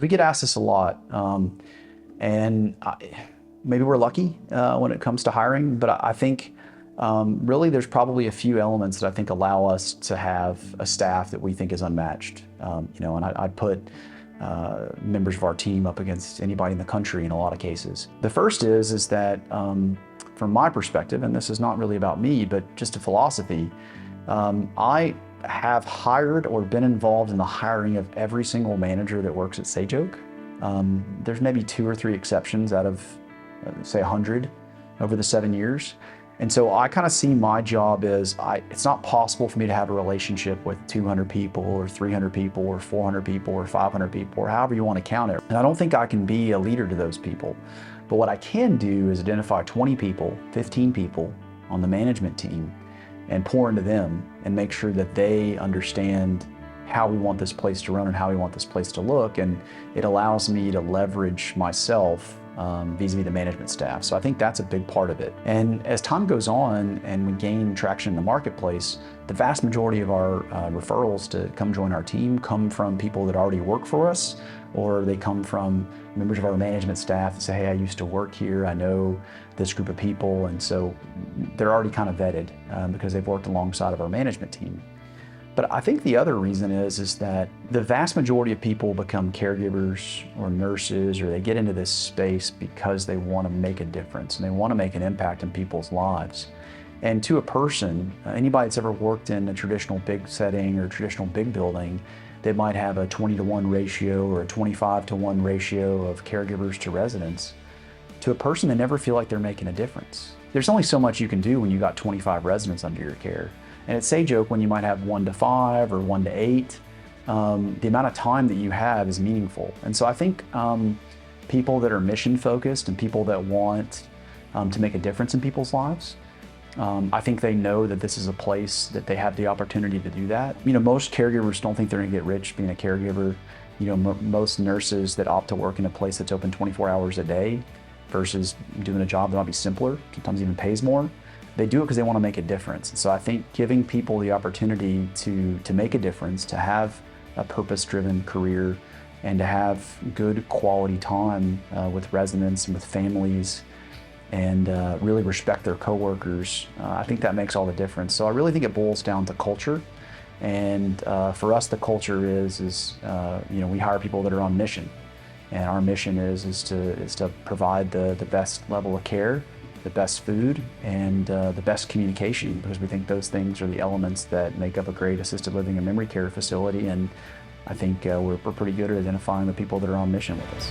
We get asked this a lot, maybe we're lucky when it comes to hiring, but I think really there's probably a few elements that I think allow us to have a staff that we think is unmatched. And I'd put members of our team up against anybody in the country in a lot of cases. The first is that from my perspective, and this is not really about me, but just a philosophy, I have hired or been involved in the hiring of every single manager that works at Sage Oak. There's maybe 2 or 3 exceptions out of, say, 100 over the 7 years. And so I kind of see my job as, it's not possible for me to have a relationship with 200 people or 300 people or 400 people or 500 people or however you want to count it. And I don't think I can be a leader to those people. But what I can do is identify 20 people, 15 people on the management team and pour into them and make sure that they understand how we want this place to run and how we want this place to look. And it allows me to leverage myself vis-a-vis the management staff. So I think that's a big part of it. And as time goes on and we gain traction in the marketplace, the vast majority of our referrals to come join our team come from people that already work for us, or they come from members of our management staff that say, hey, I used to work here, I know this group of people. And so they're already kind of vetted because they've worked alongside of our management team. But I think the other reason is that the vast majority of people become caregivers or nurses, or they get into this space because they want to make a difference and they want to make an impact in people's lives. And to a person, anybody that's ever worked in a traditional big setting or traditional big building, they might have a 20-to-1 ratio or a 25-to-1 ratio of caregivers to residents. To a person, they never feel like they're making a difference. There's only so much you can do when you got 25 residents under your care. And at Sage Oak, when you might have 1 to 5 or 1 to 8, the amount of time that you have is meaningful. And so I think people that are mission focused and people that want to make a difference in people's lives, I think they know that this is a place that they have the opportunity to do that. Most caregivers don't think they're gonna get rich being a caregiver. Most nurses that opt to work in a place that's open 24 hours a day versus doing a job that might be simpler, sometimes even pays more, they do it because they want to make a difference. And so I think giving people the opportunity to make a difference, to have a purpose-driven career, and to have good quality time with residents and with families, and really respect their coworkers, I think that makes all the difference. So I really think it boils down to culture. And for us, the culture is we hire people that are on mission. And our mission is to provide the best level of care, the best food, and the best communication, because we think those things are the elements that make up a great assisted living and memory care facility. And I think we're pretty good at identifying the people that are on mission with us.